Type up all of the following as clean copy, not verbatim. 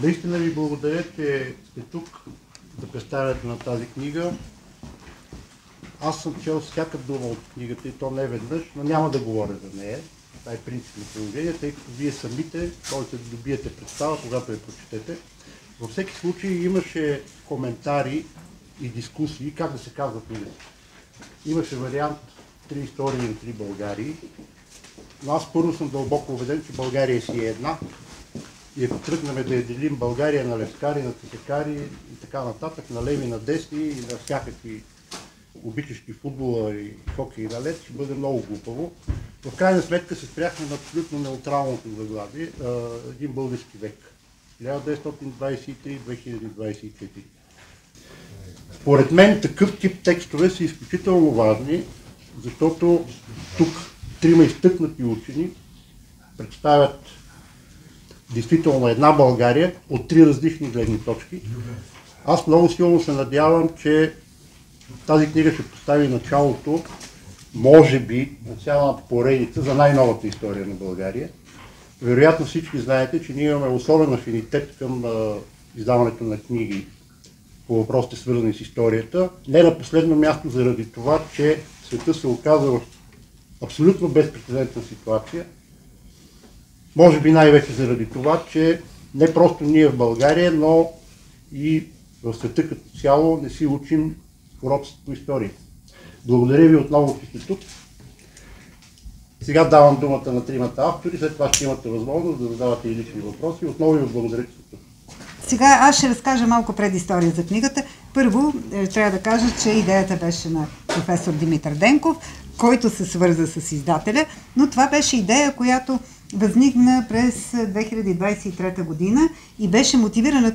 Наистина ви благодаря, че сте тук за представянето на тази книга. Аз съм чел всяка дума от книгата и то не веднъж, но няма да говоря за нея. Това е принципно положение, тъй като вие самите можете да добиете представа, когато я прочетете. Във всеки случай имаше коментари и дискусии, как да се казва книгата. Имаше вариант 3 истории на 3 Българии, но аз първо съм дълбоко убеден, че България си е една. И ако тръгнем да я делим България на левскари, на тетекари и така нататък, на леви, на десни и на всякакви обичащи футбола и хокей на лед, ще бъде много глупаво. В крайна сметка се спряхме на абсолютно неутралното заглавие, един български век. 1923-2024. Според мен такъв тип текстове са изключително важни, защото тук 3 изтъкнати учени представят действително една България от 3 различни гледни точки. Аз много силно се надявам, че тази книга ще постави началото, може би, на цяла поредица за най-новата история на България. Вероятно всички знаете, че ние имаме особен афинитет към издаването на книги по въпросите, свързани с историята. Не на последно място заради това, че света се оказа в абсолютно безпрецедентна ситуация. Може би най-вече заради това, че не просто ние в България, но и в света като цяло не си учим уроците по история. Благодаря ви отново, че сте тук. Сега давам думата на 3 автори, след това ще имате възможност да задавате и лични въпроси. Отново ви благодаря, че сте тук. Сега аз ще разкажа малко предистория за книгата. Първо, трябва да кажа, че идеята беше на професор Димитър Денков, който се свърза с издателя, но това беше идея, която възникна през 2023 година и беше мотивирана,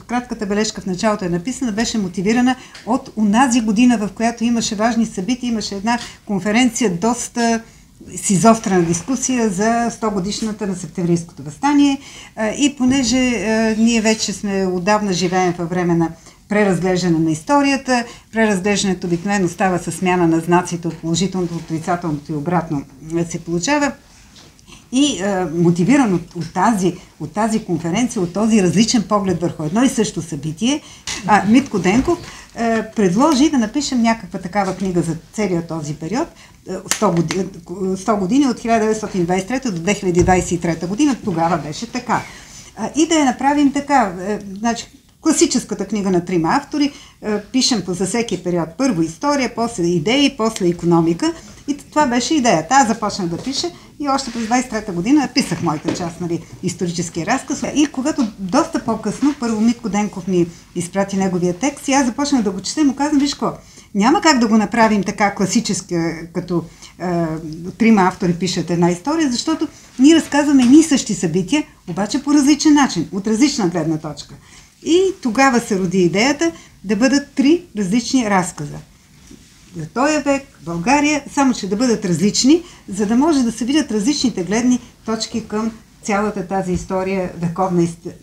кратката бележка в началото е написана, беше мотивирана от онази година, в която имаше важни събития, имаше една конференция, доста с изострена дискусия за 100 годишната на Септемврийското въстание и понеже ние вече сме отдавна живеем във време на преразглеждане на историята, преразглеждането обикновено става със смяна на знаците от положителното, отрицателното и обратно се получава. И мотивиран от тази конференция, от този различен поглед върху едно и също събитие, Митко Денков предложи да напишем някаква такава книга за целият този период, 100 години от 1923 до 2023 година, тогава беше така. И да я направим така, значи, класическата книга на 3 автори, пишем за всеки период първо история, после идеи, после икономика и това беше идеята. Аз започнах да пиша и още през 23-та година писах моята част, нали, историческия разказ. И когато доста по-късно, първо Митко Денков ми изпрати неговия текст и аз започнах да го чета и му казвам, виж какво, няма как да го направим така класическа, като 3 автори пишат една история, защото ние разказваме едни и същи събития, обаче по различен начин, от различна гледна точка. И тогава се роди идеята да бъдат 3 различни разказа. За този век, България, само че да бъдат различни, за да може да се видят различните гледни точки към цялата тази история,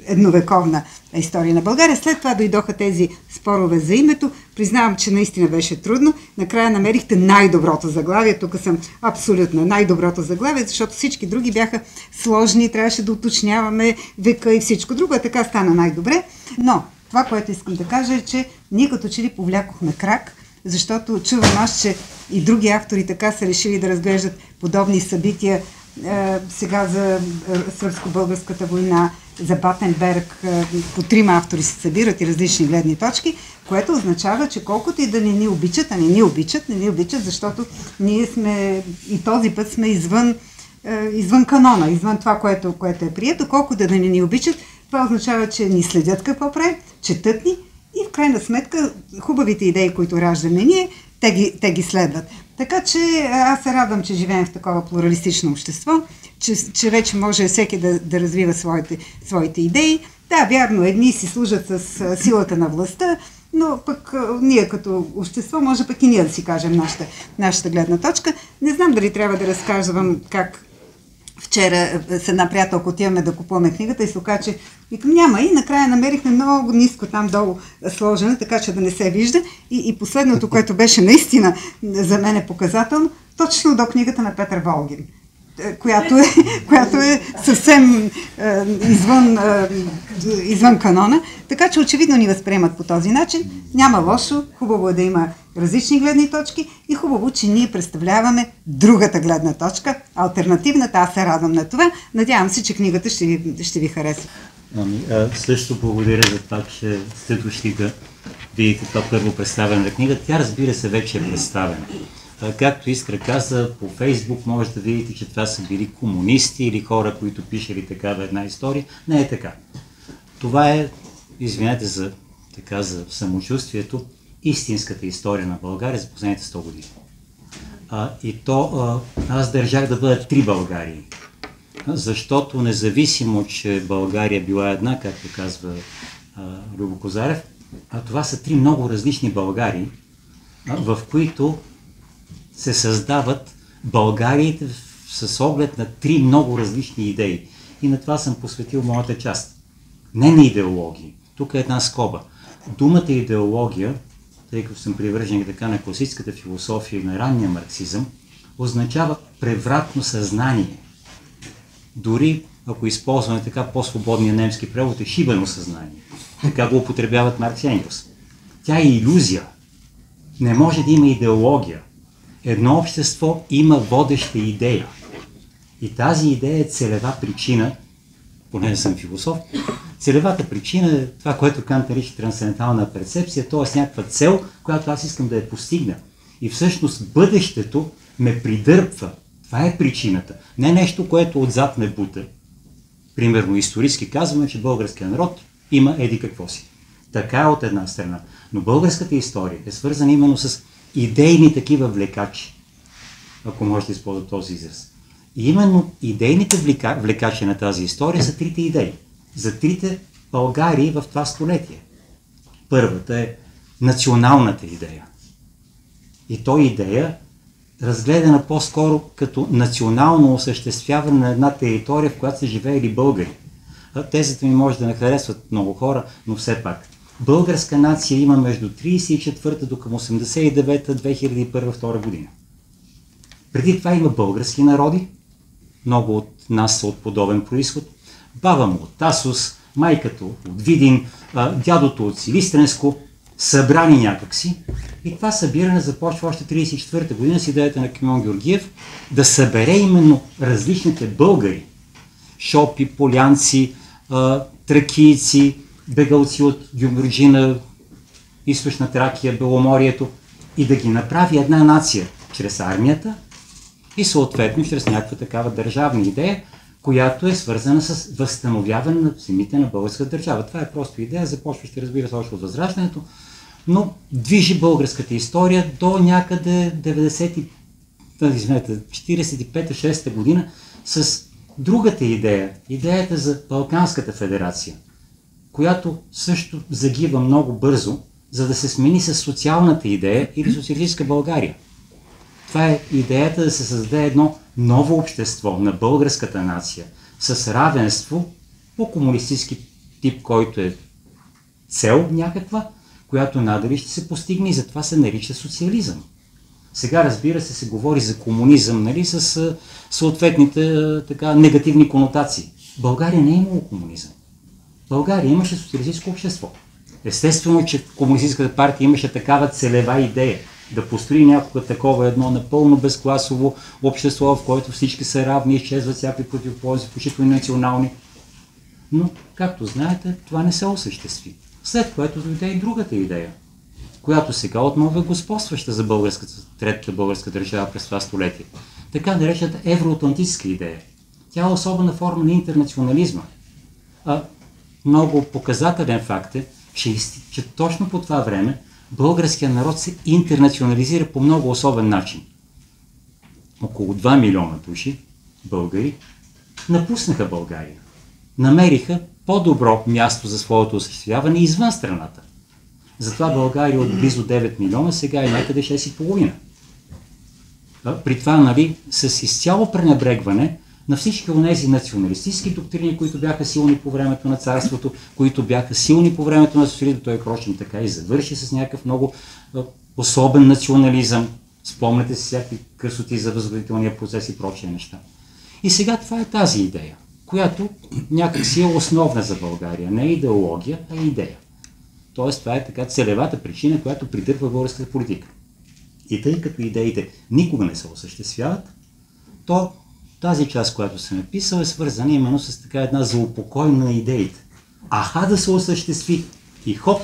едновековна история на България. След това дойдоха тези спорове за името. Признавам, че наистина беше трудно. Накрая намерихте най-доброто заглавие. Тук съм абсолютно най-доброто заглавие, защото всички други бяха сложни, трябваше да уточняваме века и всичко друго. Така стана най-добре. Но това, което искам да кажа е, че ние като че ли повлякохме крак, защото чувам аз, че и други автори така са решили да разглеждат подобни събития, сега за сръбско-българската война, за Батенберг, по 3 автори се събират и различни гледни точки, което означава, че колкото и да не ни обичат, а не ни обичат, защото ние сме и този път сме извън канона, извън това, което е прието, колкото да не ни обичат, това означава, че ни следят какво правим, четат ни и в крайна сметка хубавите идеи, които раждаме ние, те ги следват. Така че аз се радвам, че живеем в такова плуралистично общество, че вече може всеки да развива своите идеи. Да, вярно, едни си служат с силата на властта, но пък ние като общество, може пък и ние да си кажем нашата гледна точка. Не знам дали трябва да разказвам как вчера с една приятелка отиваме да купуваме книгата и се оказа, че викам, няма, и накрая намерихме много ниско там долу сложена, така че да не се вижда. И последното, което беше наистина за мен показателно, точно до книгата на Петър Волгин. която е съвсем извън канона. Така че очевидно ни възприемат по този начин. Няма лошо, хубаво е да има различни гледни точки и хубаво, че ние представляваме другата гледна точка, алтернативната. Аз се радвам на това. Надявам се, че книгата ще ви хареса. Също благодаря за това, че сте дошли да видите това първо представяне на книга. Тя, разбира се, вече е представена. Както Искра каза, по Фейсбук може да видите, че това са били комунисти или хора, които пишели такава една история. Не е така. Това е, извинете за самочувствието, истинската история на България за последните 100 години. Аз държах да бъдат 3 Българии. Защото независимо, че България била една, както казва Любо Козарев, това са 3 много различни Българии, в които се създават Българиите с оглед на 3 много различни идеи. И на това съм посветил моята част. Не на идеологии. Тук е една скоба. Думата идеология, тъй като съм привържен така на класическата философия и на ранния марксизъм, означава превратно съзнание. Дори, ако използваме така по-свободния немски превод, е шибано съзнание. Така го употребяват Маркс и Енгелс. Тя е илюзия. Не може да има идеология. Едно общество има водеща идея. И тази идея е целева причина, поне не съм философ, целевата причина е това, което Кант нарича трансцендентална перцепция, т.е. някаква цел, която аз искам да я постигна. И всъщност бъдещето ме придърпва. Това е причината. Не нещо, което отзад ме бута. Примерно исторически казваме, че българският народ има еди какво си. Така е от една страна. Но българската история е свързана именно с идейни такива влекачи, ако може да използва този израз. И именно идейните влекачи на тази история са 3 идеи. За 3 Българии в това столетие. Първата е националната идея. И то идея, разгледана по-скоро като национално осъществяване на една територия, в която са живеели българи. Тезата ми може да не харесват много хора, но все пак. Българска нация има между 1934 до към 1989-2001-2002 година. Преди това има български народи, много от нас са от подобен произход. Баба му от Тасос, майката от Видин, дядото от Силистренско, събрани някакси. И това събиране започва още 1934 година с идеята на Кимон Георгиев да събере именно различните българи. Шопи, полянци, тракийци, бегалци от Гюмурджина, Източна Тракия, Беломорието и да ги направи една нация чрез армията и съответно чрез някаква такава държавна идея, която е свързана с възстановяване на земите на българската държава. Това е просто идея, започваща, разбира се, още от Възраждането, но движи българската история до някъде 45-6 година с другата идея, идеята за Балканската федерация, която също загива много бързо, за да се смени с социалната идея или социалистическа България. Това е идеята да се създаде едно ново общество на българската нация с равенство по комунистически тип, който е цел някаква, която надали ще се постигне и затова се нарича социализъм. Сега, разбира се говори за комунизъм, нали, с съответните негативни конотации. България не е имало комунизъм. България имаше социалистическо общество. Естествено, че Комунистическата партия имаше такава целева идея да построи някакво такова едно напълно безкласово общество, в което всички са равни, изчезват всякакви противоположности, включително национални. Но, както знаете, това не се осъществи. След което дойде и другата идея, която сега отново е господстваща за третата българска държава през това столетие. Така наречената евроатлантическа идея. Тя е особена форма на интернационализма. Много показателен факт е, че точно по това време българският народ се интернационализира по много особен начин. Около 2 милиона души, българи, напуснаха България. Намериха по-добро място за своето осъществяване извън страната. Затова България от близо 9 милиона сега е някъде 6,5. При това, нали, с изцяло пренебрегване на всички онези националистически доктрини, които бяха силни по времето на царството, които бяха силни по времето на социализма, той впрочем така и завърши с някакъв много особен национализъм. Спомняте си всякакви красоти за възродителния процес и прочие неща. И сега това е тази идея, която някак си е основна за България. Не е идеология, а идея. Тоест това е така целевата причина, която придърпва българската политика. И тъй като идеите никога не се осъществяват, то тази част, която съм написал, е свързана именно с така една заупокойна на идеите. Аха да се осъществи и хоп,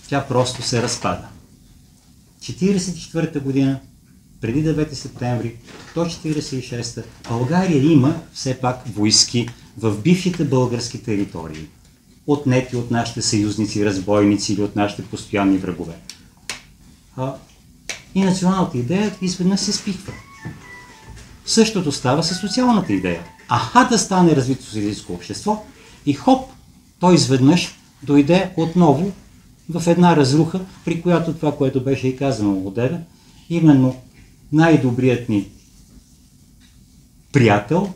тя просто се разпада. 1944 година, преди 9 септември, до 1946, България има все пак войски в бившите български територии, отнети от нашите съюзници, разбойници или от нашите постоянни врагове. И националната идея изведнъж се спихва. Същото става с социалната идея. Аха да стане развито социалистическо общество и хоп, той изведнъж дойде отново в една разруха, при която това, което беше и казано одеве, именно най-добрият ни приятел,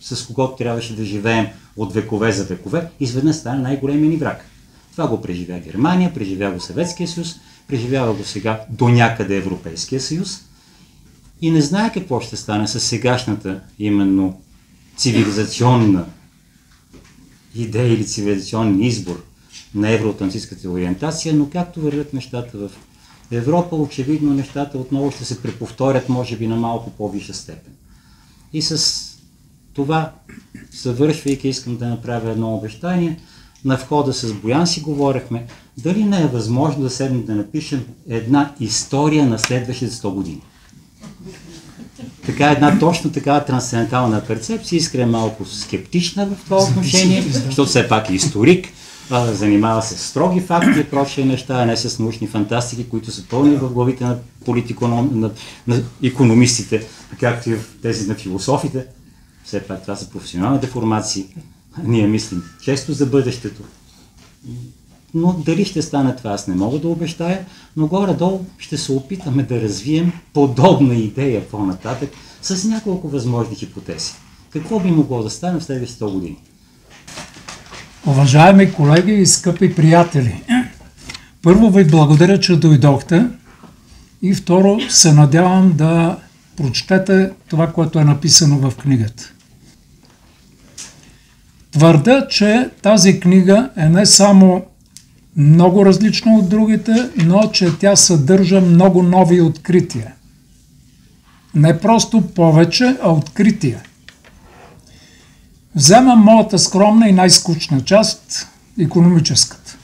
с когото трябваше да живеем от векове за векове, изведнъж стане най-големия ни враг. Това го преживя Германия, преживя го Съветския съюз, преживява го сега до някъде Европейския съюз и не знае какво ще стане с сегашната именно цивилизационна идея или цивилизационен избор на евроатлантическата ориентация, но както вървят нещата в Европа, очевидно нещата отново ще се преповторят, може би на малко по-висша степен. И с това, завършвайки, искам да направя едно обещание. На входа с Боян си говорихме, дали не е възможно да седнем да напишем една история на следващите 100 години. Така една точно такава трансцендентална перцепция. Искра е малко скептична в това отношение, защото все пак е историк, занимава се с строги факти и прочие неща, а не с научни фантастики, които са пълни в главите на на икономистите, както и в тези на философите. Все пак това са професионални деформации. Ние мислим често за бъдещето. Но дали ще стане това, аз не мога да обещая, но горе-долу ще се опитаме да развием подобна идея по-нататък с няколко възможни хипотези. Какво би могло да стане в следващите 100 години? Уважаеми колеги и скъпи приятели, първо ви благодаря, че дойдохте и второ се надявам да прочетете това, което е написано в книгата. Твърда, че тази книга е не само много различна от другите, но че тя съдържа много нови открития. Не просто повече, а открития. Вземам моята скромна и най-скучна част, икономическата.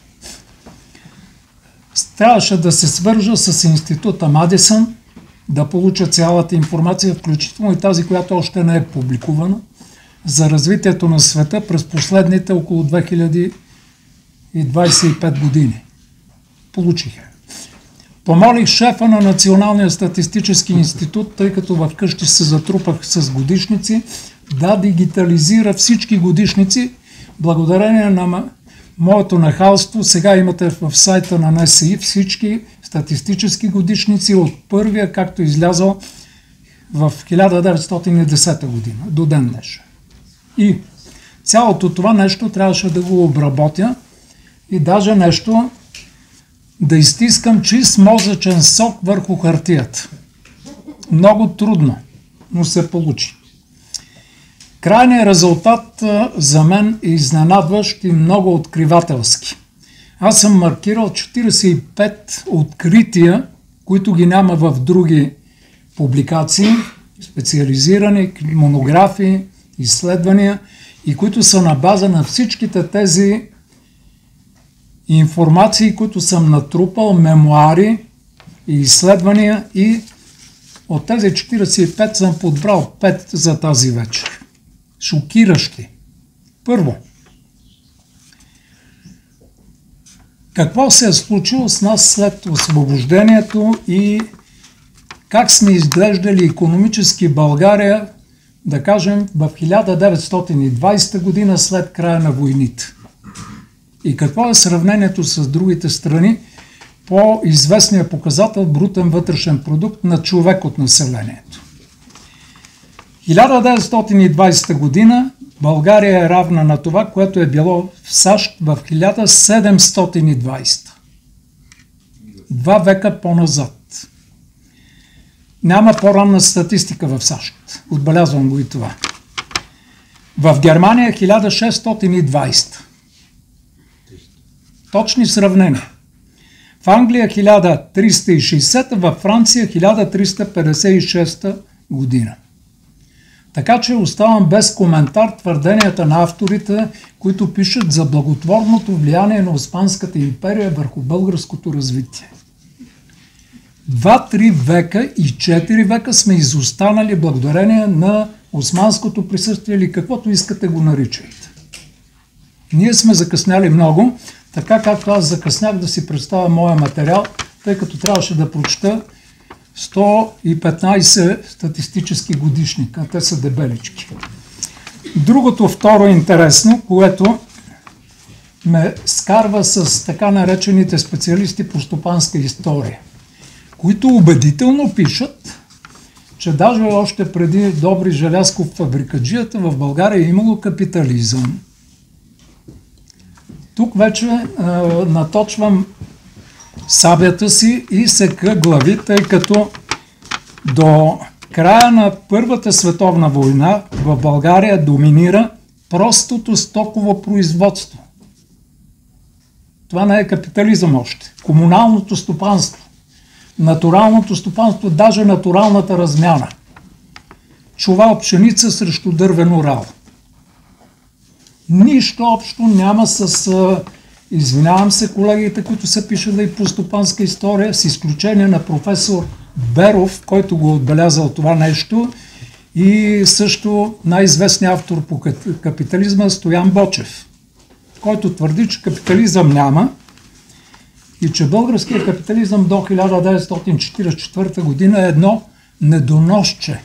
Трябваше да се свържа с института Мадисън, да получа цялата информация, включително и тази, която още не е публикувана, за развитието на света през последните около 2025 години. Получих я. Помолих шефа на Националния статистически институт, тъй като в къщи се затрупах с годишници, да дигитализира всички годишници. Благодарение на моето нахалство, сега имате в сайта на НСИ всички статистически годишници от първия, както излязъл в 1910 година, до ден днешен. И цялото това нещо трябваше да го обработя и даже нещо да изтискам чист мозъчен сок върху хартията. Много трудно, но се получи. Крайният резултат за мен е изненадващ и много откривателски. Аз съм маркирал 45 открития, които ги няма в други публикации, специализирани, монографии, изследвания и които са на база на всичките тези информации, които съм натрупал, мемуари и изследвания и от тези 45 съм подбрал 5 за тази вечер. Шокиращи. Първо, какво се е случило с нас след освобождението и как сме изглеждали икономически България, да кажем, в 1920 година след края на войните. И какво е сравнението с другите страни по известния показател брутен вътрешен продукт на човек от населението. 1920 година България е равна на това, което е било в САЩ в 1720. 2 века по-назад. Няма по-ранна статистика в САЩ. Отбелязвам го и това. В Германия 1620. Точни сравнения. В Англия 1360, във Франция 1356 година. Така че оставам без коментар твърденията на авторите, които пишат за благотворното влияние на Османската империя върху българското развитие. 2-3 века и 4 века сме изостанали благодарение на османското присъствие или каквото искате го наричайте. Ние сме закъсняли много, така както аз закъснях да си представя моя материал, тъй като трябваше да прочета 115 статистически годишника. Те са дебелички. Другото второ интересно, което ме скарва с така наречените специалисти по стопанска история, които убедително пишат, че даже още преди Добри Желязков фабрикаджията в България е имало капитализъм. Тук вече наточвам сабята си и сека глави, тъй като до края на Първата световна война в България доминира простото стоково производство. Това не е капитализъм още. Комуналното стопанство. Натуралното стопанство, даже натуралната размяна. Чувал пшеница срещу дървен рал. Нищо общо няма с... Извинявам се колегите, които са пишели и по стопанска история, с изключение на професор Беров, който го отбелязал това нещо, и също най-известният автор по капитализма Стоян Бочев, който твърди, че капитализъм няма и че българският капитализъм до 1944 година е едно недоносче.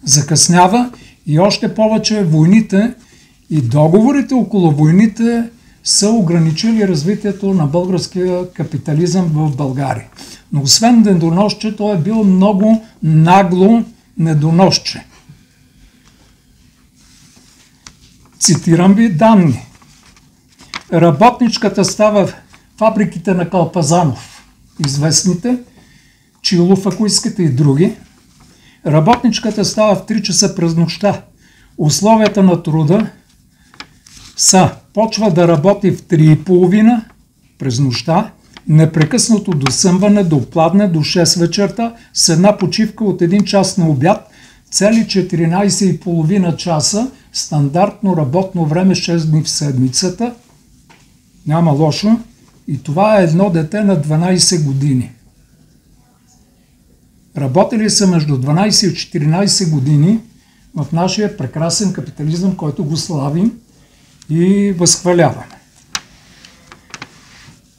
Закъснява и още повече войните и договорите около войните са ограничили развитието на българския капитализъм в България. Но освен недоносче, той е бил много нагло недоносче. Цитирам ви данни. Работничката става в фабриките на Калпазанов, известните, Чилов, ако искате, и други. Работничката става в 3 часа през нощта. Условията на труда са: почва да работи в 3:30 през нощта, непрекъснато досъмване, до пладне, до 6 вечерта, с една почивка от 1 час на обяд, цели 14,5 часа, стандартно работно време 6 дни в седмицата. Няма лошо. И това е едно дете на 12 години. Работили са между 12 и 14 години в нашия прекрасен капитализъм, който го славим и възхваляваме.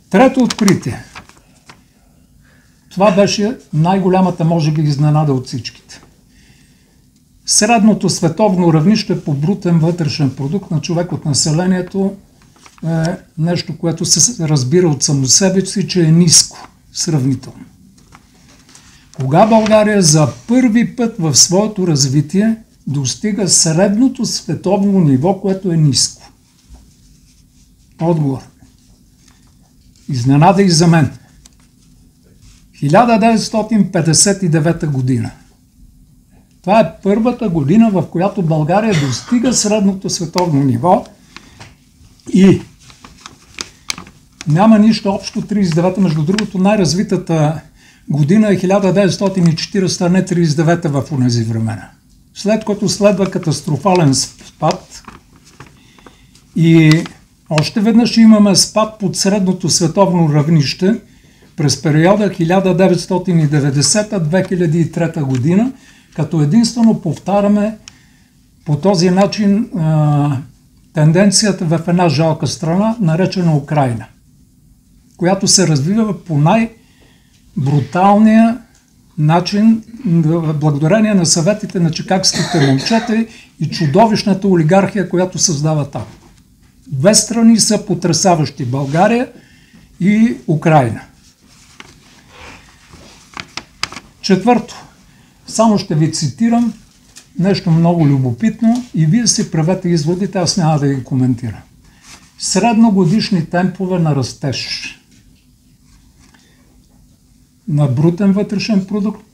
Трето откритие. Това беше най-голямата, може би, изненада от всичките. Средното световно равнище по брутен вътрешен продукт на човек от населението е нещо, което се разбира от само себе си, че е ниско, сравнително. Кога България за първи път в своето развитие достига средното световно ниво, което е ниско? Отговор. Изненада и за мен. 1959 година. Това е първата година, в която България достига средното световно ниво и няма нищо общо 39-та. Между другото, най-развитата година е 1940, а не 39-та в онези времена. След което следва катастрофален спад и още веднъж имаме спад под средното световно равнище през периода 1990-2003 година, като единствено повтаряме по този начин тенденцията в една жалка страна, наречена Украйна, която се развива по най-бруталния начин, благодарение на съветите на чикагските момчета и чудовищната олигархия, която създава там. Две страни са потресаващи – България и Украйна. Четвърто, само ще ви цитирам нещо много любопитно и вие си правете изводите, аз няма да ги коментирам. Средногодишни темпове на растеж на брутен вътрешен продукт,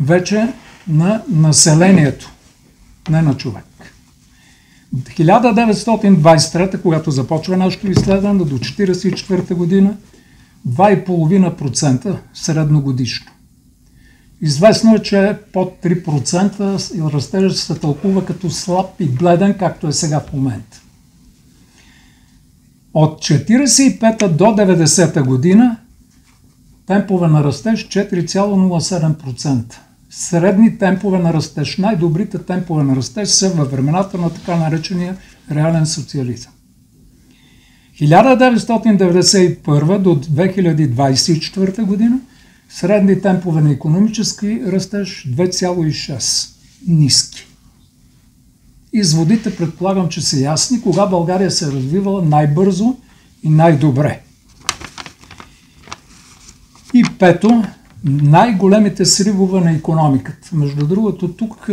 вече на населението, не на човек. 1923, когато започва нашето изследване, до 1944 година, 2,5% средногодишно. Известно е, че под 3% растежът се тълкува като слаб и бледен, както е сега в момента. От 1945 до 1990 година темпове на растеж 4,07%. Средни темпове на растеж, най-добрите темпове на растеж са във времената на така наречения реален социализъм. 1991 до 2024 година средни темпове на икономически растеж 2,6. Ниски. Изводите предполагам, че са ясни, кога България се е развивала най-бързо и най-добре. И пето, най-големите сривове на икономиката. Между другото, тук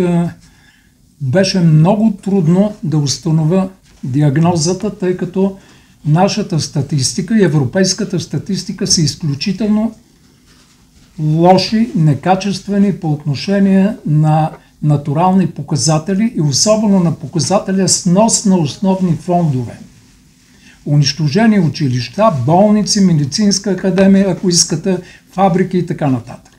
беше много трудно да установя диагнозата, тъй като нашата статистика и европейската статистика са изключително лоши, некачествени по отношение на натурални показатели и особено на показателя снос на основни фондове. Унищожени училища, болници, медицинска академия, ако искате, фабрики и така нататък.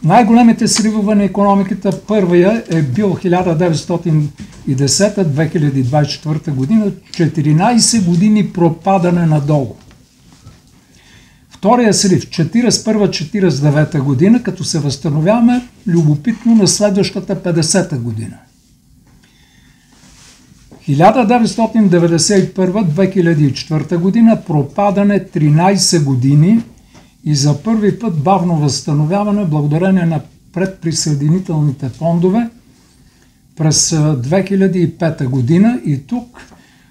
Най-големите сривове на икономиката, първия е бил 1910-2024 година, 14 години пропадане надолу. Втория срив, 41-49 година, като се възстановяваме любопитно на следващата 50-та година. 1991-2004 година пропадане 13 години и за първи път бавно възстановяване благодарение на предприсъединителните фондове през 2005 година и тук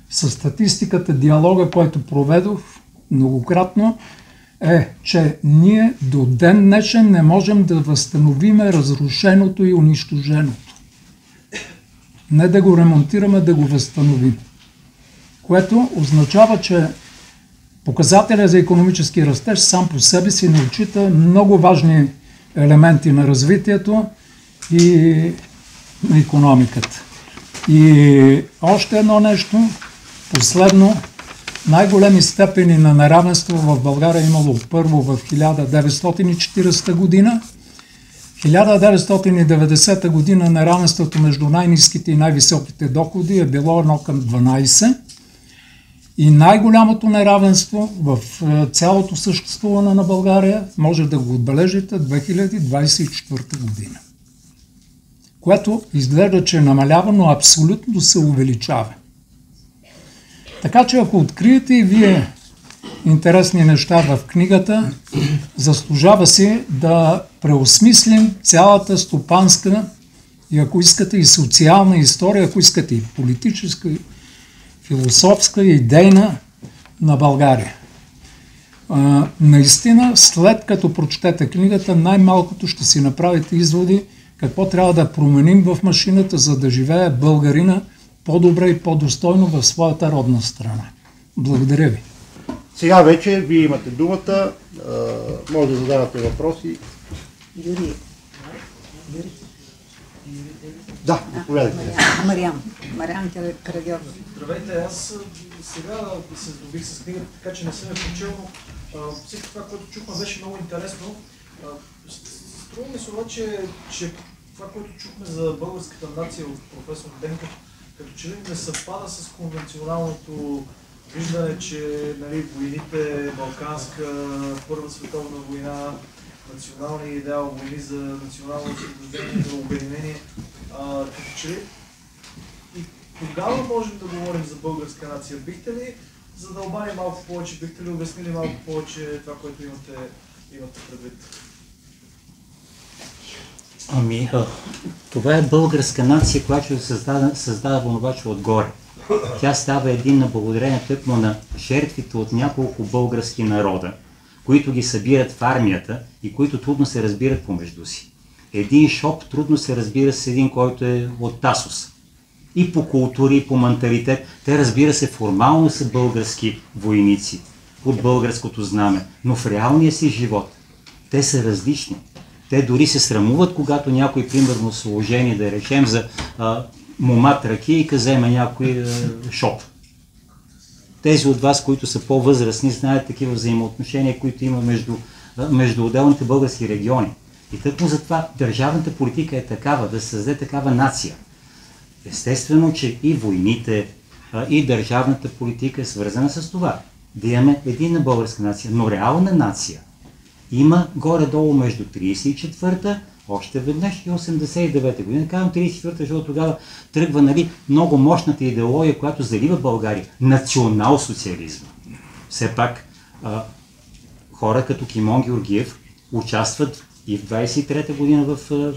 със статистиката, диалога, който проведох многократно, е, че ние до ден днешен не можем да възстановиме разрушеното и унищоженото. Не да го ремонтираме, да го възстановим. Което означава, че показателя за икономически растеж сам по себе си не отчита много важни елементи на развитието и на икономиката. И още едно нещо, последно, най-големи степени на неравенство в България имало първо в 1940 година. 1990 година неравенството между най-ниските и най-високите доходи е било 1:12. И най-голямото неравенство в цялото съществуване на България може да го отбележите 2024 година. Което изглежда, че намалява, но абсолютно се увеличава. Така че ако откриете и вие интересни неща в книгата, заслужава си да преосмислим цялата стопанска и ако искате и социална история, ако искате и политическа, и философска, и идейна на България. Наистина, след като прочетете книгата, най-малкото ще си направите изводи какво трябва да променим в машината, за да живее българина по-добре и по-достойно в своята родна страна. Благодаря ви. Сега вече вие имате думата, може да задавате въпроси. Юрий. Да, заповядайте. Мариан Карагьов. Здравейте, аз сега се здобих с книгата, така че не съм я прочел, но всичко това, което чухме, беше много интересно. Струва ми се обаче, че това, което чухме за българската нация от професор Денков, като че ли не съвпада с конвенционалното виждане, че войните, Балканска, Първа световна война, националния идеал, войни за национално освобождение, за обединение, като че ли и тогава можем да говорим за българска нация. Бихте ли задълбали малко повече, бихте ли обяснили малко повече това, което имате предвид? Това е българска нация, която е създадена обаче отгоре. Тя става единна благодарение тъкмо на жертвите от няколко български народа, които ги събират в армията и които трудно се разбират помежду си. Един Шоп трудно се разбира с един, който е от Тасос. И по култура, и по менталитет. Те, разбира се, формално са български войници под българското знаме, но в реалния си живот Те са различни. Те дори се срамуват, когато някой, примерно, са ожени, да речем, за момат ракийка, вземе някой шоп. Тези от вас, които са по-възрастни, знаят такива взаимоотношения, които има между отделните български региони. И тъкмо затова държавната политика е такава, да създаде такава нация. Естествено, че и войните, и държавната политика е свързана с това. Да имаме единна българска нация, но реална нация има горе-долу между 34-та, още веднъж и 89-та година. Казвам 34-та, защото тогава тръгва много мощната идеология, която залива България. Национал-социализма. Все пак хора като Кимон Георгиев участват и в 23-та година в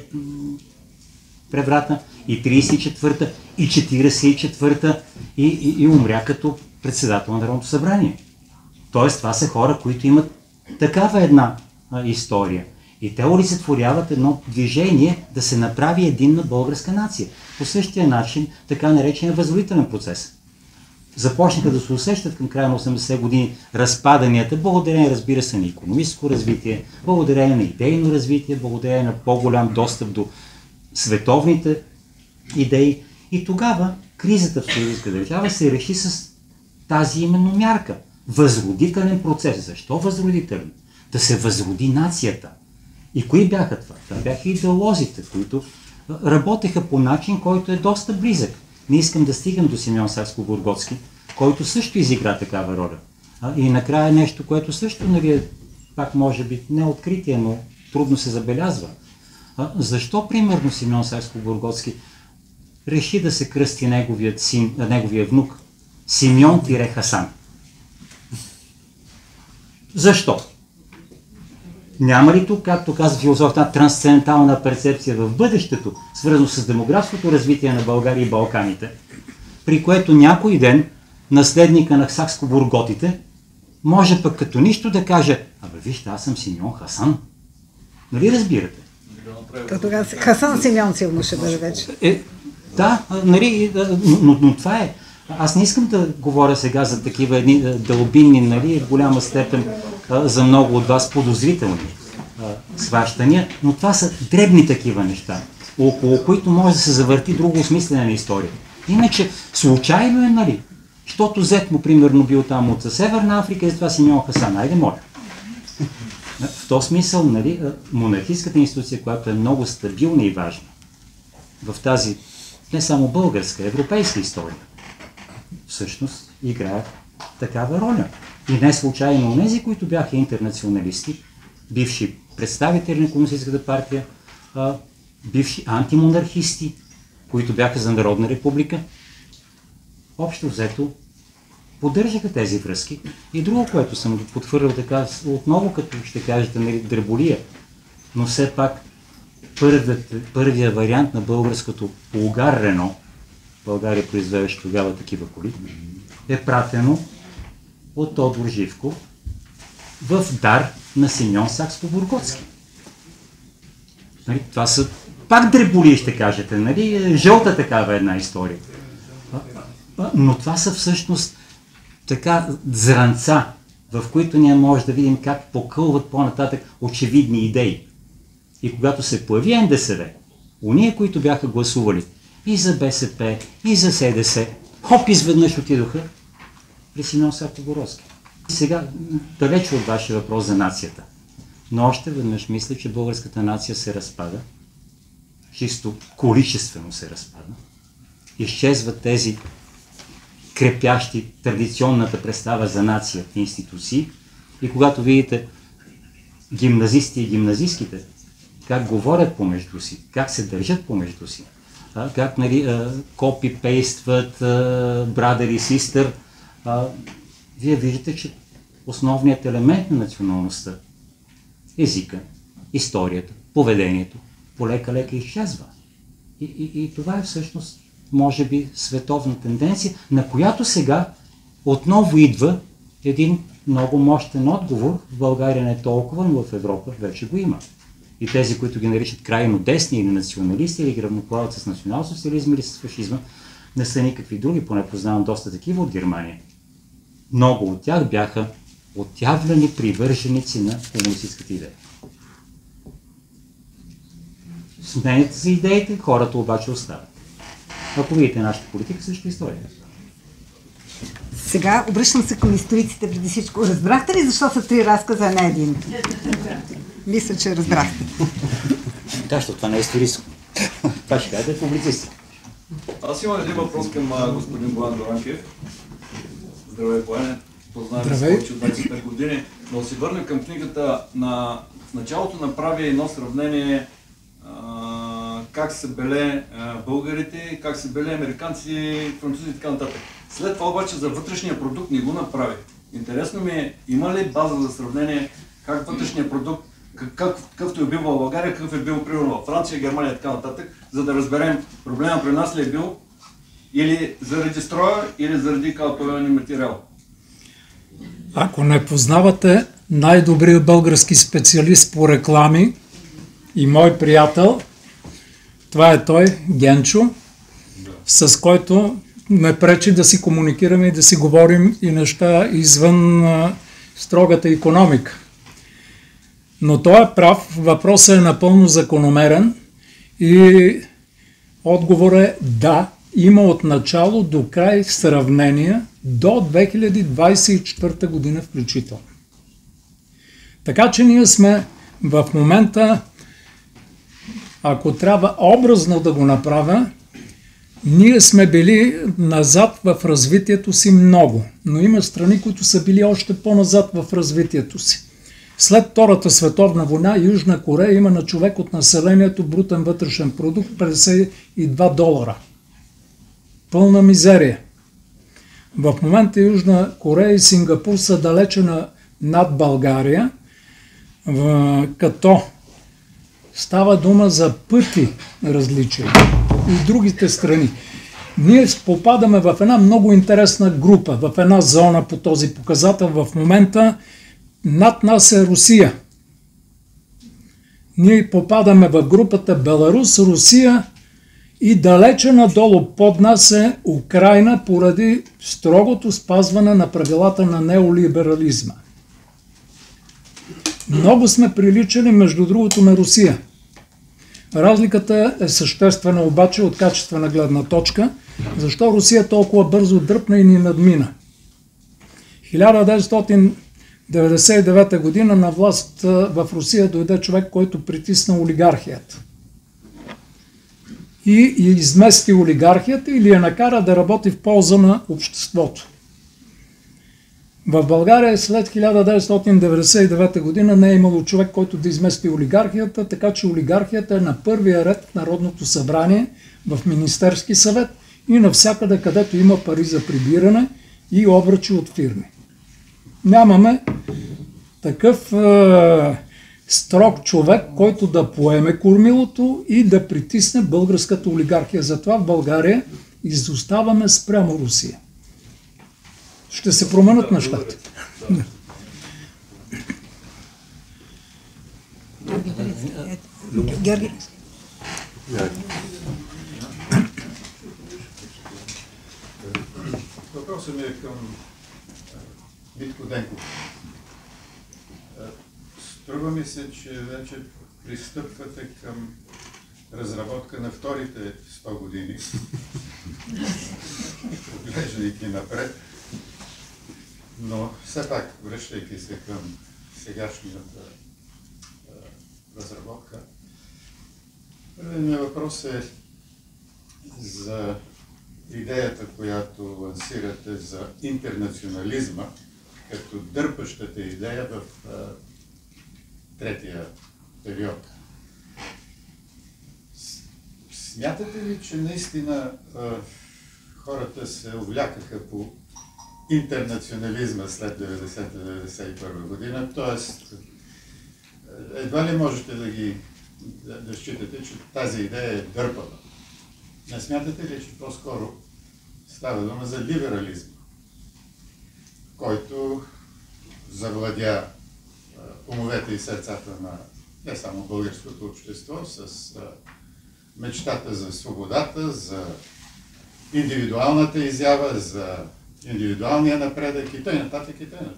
преврата, и 34-та, и 44-та, и умря като председател на Народното събрание. Тоест, това са хора, които имат такава една история. И те олицетворяват едно движение да се направи единна българска нация. По същия начин, така наречен възродителен процес. Започнаха да се усещат към края на 80 години разпаданията, благодарение, разбира се, на икономическо развитие, благодарение на идейно развитие, благодарение на по-голям достъп до световните идеи. И тогава кризата в съюзска държава се реши с тази именно мярка. Възродителен процес. Защо възродителен? Да се възроди нацията. И кои бяха това? Това бяха идеолозите, които работеха по начин, който е доста близък. Не искам да стигам до Симеон Сакскобургготски, който също изигра такава роля. И накрая нещо, което също, пак може би не откритие, но трудно се забелязва. Защо, примерно, Симеон Сакскобургготски реши да се кръсти неговия внук Симеон-Хасан? Защо? Няма ли тук, както каза философът, трансцендентална перцепция в бъдещето, свързано с демографското развитие на България и Балканите, при което някой ден наследника на Сакскобургготите може пък като нищо да каже: абе вижте, аз съм Симеон Хасан. Нали разбирате? Тогава Хасан Симеон силно ще бъде вече. Да, но това е. Аз не искам да говоря сега за такива едни дълбинни, в голяма степен за много от вас подозрителни сващания, но това са дребни такива неща, около които може да се завърти друго осмислене на история. Иначе случайно е, защото зет му, примерно, бил там от Северна Африка и затова Симеон Хасан. Айде, моля. В този смисъл, монархийската институция, която е много стабилна и важна в тази не само българска, европейска история, всъщност играят такава роля. И не случайно онези, които бяха интернационалисти, бивши представители на Комунистическата партия, бивши антимонархисти, които бяха за Народна република, общо взето поддържаха тези връзки. И друго, което съм подхвърлял така, отново като ще кажете, дреболия, но все пак първия вариант на българското Булгар Рено, България произвеждаше тогава такива коли, е пратено от Тодор Живков в дар на Симеон Сакскобургготски. Това са пак дреболии, ще кажете, жълта такава една история. Но това са всъщност така зранца, в които ние може да видим как покълват по-нататък очевидни идеи. И когато се появи НДСВ, уния, които бяха гласували и за БСП, и за СДС, хоп, изведнъж отидоха при Симеон Сакскобургготски. И сега, далече от вашия въпрос за нацията, но още веднъж мисля, че българската нация се разпада, чисто количествено се разпада, изчезват тези крепящи традиционната представа за нация институции, и когато видите гимназисти и гимназистките, как говорят помежду си, как се държат помежду си, как копи-пействат brother и sister, вие виждате, че основният елемент на националността, езика, историята, поведението, полека-лека изчезва. И това е всъщност, може би, световна тенденция, на която сега отново идва един много мощен отговор. В България не е толкова, но в Европа вече го има. И тези, които ги наричат крайно десни или националисти, или ги равноправят с национал-социализма или с фашизма, не са никакви други, поне познавам доста такива от Германия. Много от тях бяха отявлени привърженици на комунистическата идея. Сменят се идеите, хората обаче остават. Ако видите нашата политика, също история. Сега обръщам се към историците преди всичко. Разбрахте ли защо са 3 разказа, а не един? Мисля, че разбрахте. Да, защото това не е историческо. Това ще кажете публицистика. Аз имам един въпрос към господин Боян Доранкев. Здравей, Бояне. Познаваме се повече от 25 години. Но се върнем към книгата. На началото направи едно сравнение как се беле българите, как се беле американци, французи и така нататък. След това обаче за вътрешния продукт не го направи. Интересно ми е, има ли база за сравнение как вътрешния продукт, какъвто е бил в България, какъв е бил примерно във Франция, Германия и така нататък, за да разберем проблема при нас ли е бил или заради строя, или заради калпавен материал. Ако не познавате най-добрият български специалист по реклами и мой приятел, това е той, Генчо, с който ме пречи да си комуникираме и да си говорим и неща извън строгата икономика. Но той е прав, въпросът е напълно закономерен и отговорът е да, има от начало до край сравнения до 2024 година включително. Така че ние сме в момента, ако трябва образно да го направя, ние сме били назад в развитието си много, но има страни, които са били още по-назад в развитието си. След Втората световна война Южна Корея има на човек от населението брутен вътрешен продукт $52. Пълна мизерия. В момента Южна Корея и Сингапур са далече над България, като става дума за пъти различия и другите страни. Ние попадаме в една много интересна група, в една зона по този показател. В момента над нас е Русия. Ние попадаме в групата Беларус, Русия и далече надолу под нас е Украйна поради строгото спазване на правилата на неолиберализма. Много сме приличали, между другото, на Русия. Разликата е съществена обаче от качествена гледна точка. Защо Русия толкова бързо дръпна и ни надмина? 1999 година на власт в Русия дойде човек, който притисна олигархията. И измести олигархията или я накара да работи в полза на обществото. В България след 1999 година не е имало човек, който да измести олигархията, така че олигархията е на първия ред в Народното събрание, в Министерски съвет и навсякъде, където има пари за прибиране и обръчи от фирми. Нямаме такъв строг човек, който да поеме кормилото и да притисне българската олигархия. Затова в България изоставаме спрямо Русия. Ще се променят нещата. Георги. Въпросът ми е към Митко Денков. Струва ми се, че вече пристъпвате към разработка на вторите 100 години, поглеждайки напред, но все пак, връщайки се към сегашната разработка, първият ми въпрос е за идеята, която лансирате за интернационализма, като дърпащата идея в третия период. Смятате ли, че наистина хората се увлякаха по интернационализма след 1990-1991 година? Тоест, едва ли можете да считате, че тази идея е дърпана? Не смятате ли, че по-скоро става дума за либерализм, който завладя умовете и сърцата на не само българското общество, с мечтата за свободата, за индивидуалната изява, за индивидуалния напредък и т.н. и т.н.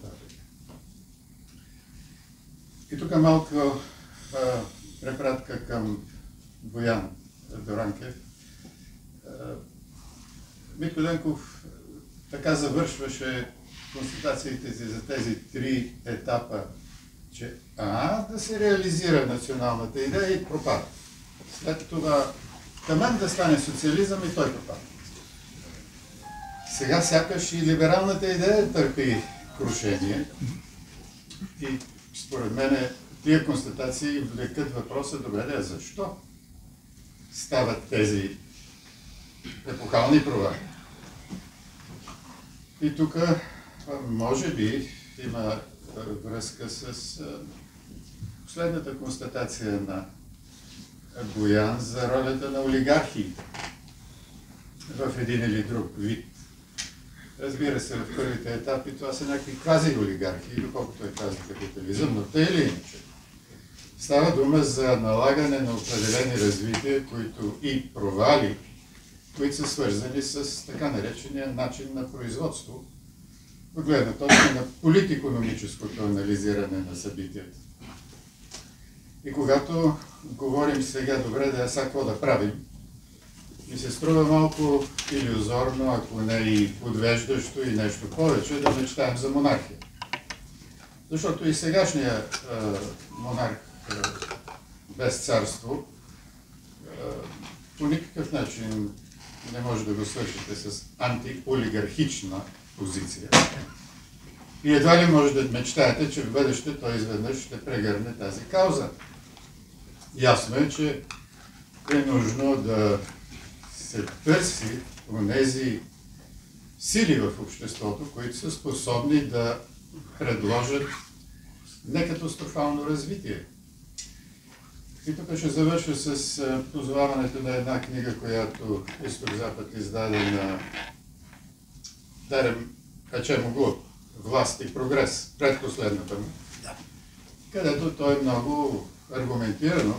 И тук малко препратка към Боян Доранкев. Митко Денков така завършваше констатациите си за тези 3 етапа, че да се реализира националната идея и пропада. След това камен да стане социализъм и той пропада. Сега сякаш и либералната идея търпи крушение. И според мен тия констатации влекат въпроса, добре, защо стават тези епохални провали? И тук може би има връзка с последната констатация на Боян за ролята на олигархиите в един или друг вид. Разбира се, в първите етапи това са някакви квази-олигархии, доколкото е квази-капитализъм, но те или иначе. Става дума за налагане на определени развития, които и провали, които са свързани с така наречения начин на производство, от гледна точка на политикономическото анализиране на събитията. И когато говорим сега, добре, сега какво да правим, ми се струва малко илюзорно, ако не и подвеждащо и нещо повече, да мечтаем за монархия. Защото и сегашният монарх без царство по никакъв начин не може да го свършите с антиолигархична позиция. И едва ли може да мечтаете, че в бъдеще той изведнъж ще прегърне тази кауза. Ясно е, че е нужно да се търси онези сили в обществото, които са способни да предложат некатастрофално развитие. И тук ще завърша с позоваването на една книга, която Изток-Запад издаде на Дарем Ачемоглу, "Власт и прогрес", предпоследната му, където той много аргументирано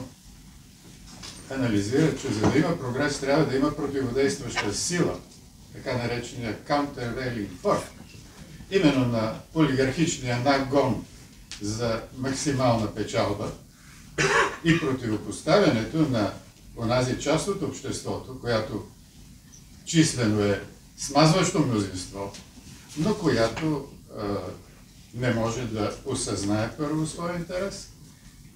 анализира, че за да има прогрес трябва да има противодействаща сила, така наречения countervailing force, именно на олигархичния нагон за максимална печалба и противопоставянето на онази част от обществото, която числено е смазващо мнозинство, но която не може да осъзнае първо своя интерес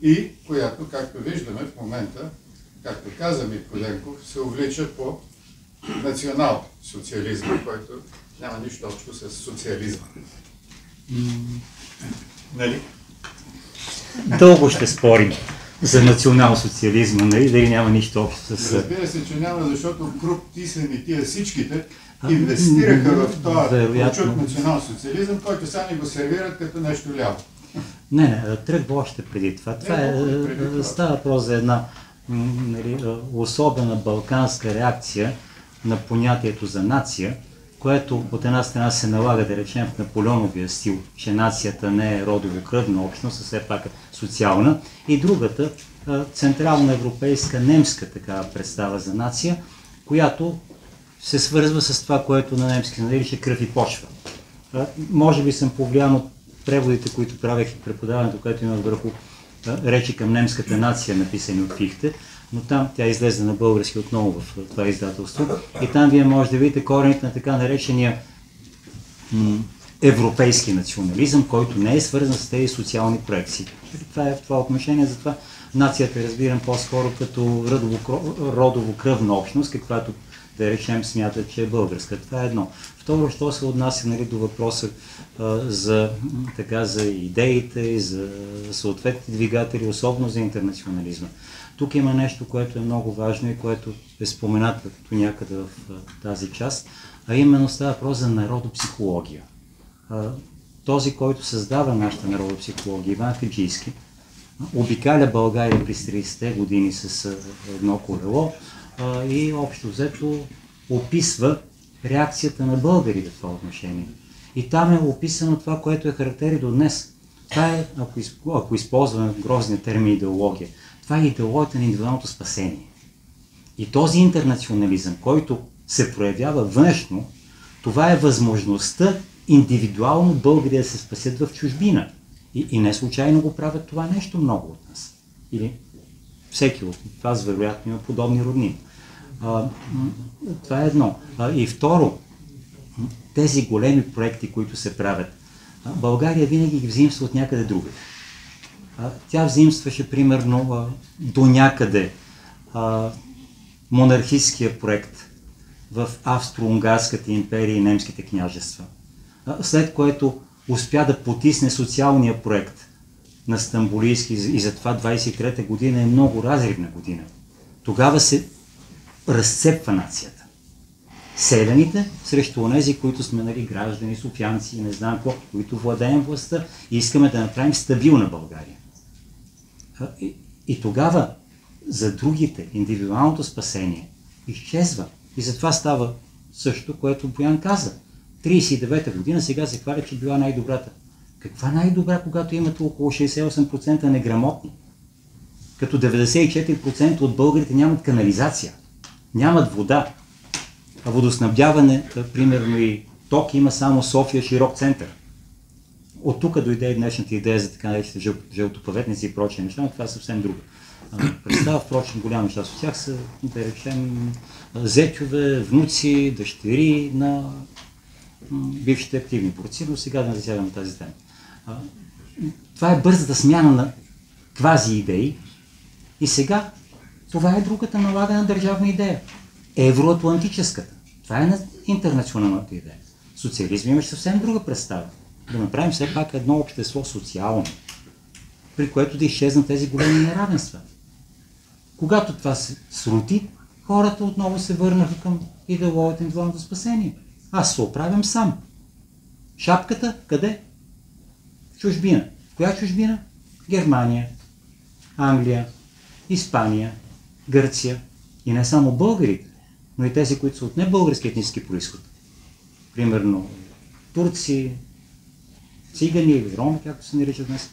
и която, както виждаме в момента, както каза Митко Денков, се увлича по национал-социализма, който няма нищо общо с социализма. Нали? Дълго ще спорим за национал-социализма, нали? Дали няма нищо общо с... Разбира се, че няма, защото Круп, Тисен и тия всичките инвестираха в този прочут национал-социализъм, който сами го сервират като нещо ляво. Не, тръгва още преди това. Става въпрос за една особена балканска реакция на понятието за нация, което от една страна се налага, да речем, в Наполеоновия стил, че нацията не е родово-кръвна общност, а все пак социална, и другата, централна европейска, немска такава представа за нация, която се свързва с това, което на немски нарича кръв и почва. Може би съм повлиян от преводите, които правех и преподаването, което имах върху речи към немската нация, написани от Фихте, но там тя излезе на български отново в това издателство. И там вие може да видите корените на така наречения европейски национализъм, който не е свързан с тези социални проекции. Това е в това отношение, затова нацията разбирам по-скоро като родово-кръвна общност, каквато, да речем, смятат, че е българска. Това е едно. Второ, що се отнася до въпроса за идеите и за съответните двигатели, особено за интернационализма. Тук има нещо, което е много важно и което е споменато някъде в тази част, а именно става въпрос за народопсихология. Този, който създава нашата народопсихология, Иван Хаджийски, обикаля България през 30-те години с едно колело и общо взето описва реакцията на българите в това отношение. И там е описано това, което е характерно до днес. Това е, ако използваме грозния термин идеология, това е идеологията на индивидуалното спасение. И този интернационализъм, който се проявява външно, това е възможността индивидуално българи да се спасят в чужбина. И не случайно го правят това нещо много от нас. Или Всеки от вас вероятно има подобни роднини. Това е едно. И второ, тези големи проекти, които се правят, България винаги ги взаимства от някъде другаде. Тя взаимстваше примерно до някъде монархистския проект в Австро-Унгарската империя и немските княжества, след което успя да потисне социалния проект на Стамболийски и затова 23-та година е много разривна година. Тогава се разцепва нацията. Селяните срещу онези, които сме граждани, софиянци, не знам какво, които владеем властта и искаме да направим стабилна България. И тогава за другите индивидуалното спасение изчезва. И затова става също, което Боян каза. 39-та година сега се хваля, че била най-добрата. Каква най-добра, когато имате около 68% неграмотни? Като 94% от българите нямат канализация, нямат вода. А водоснабдяване, примерно и ток има само София широк център. От тук дойде и днешната идея за така наречените жълтопаветници и прочие неща, но това е съвсем друго. Представа, впрочем, голяма част от тях са, да речем, зетьове, внуци, дъщери на бившите активни борци, но сега да не засягаме тази тема. Това е бързата смяна на квази идеи и сега това е другата налагана държавна идея. Евроатлантическата. Това е интернационалната идея. Социализм имаше съвсем друга представа. Да направим все пак едно общество социално, при което да изчезнат тези големи неравенства. Когато това се срути, хората отново се върнаха към идеологията на индивидуалното спасение. Аз се оправям сам. Шапката къде? В чужбина. В коя чужбина? Германия, Англия, Испания, Гърция. И не само българите, но и тези, които са от небългарски етнически произход. Примерно турци, цигани или роми, както се наричат днес,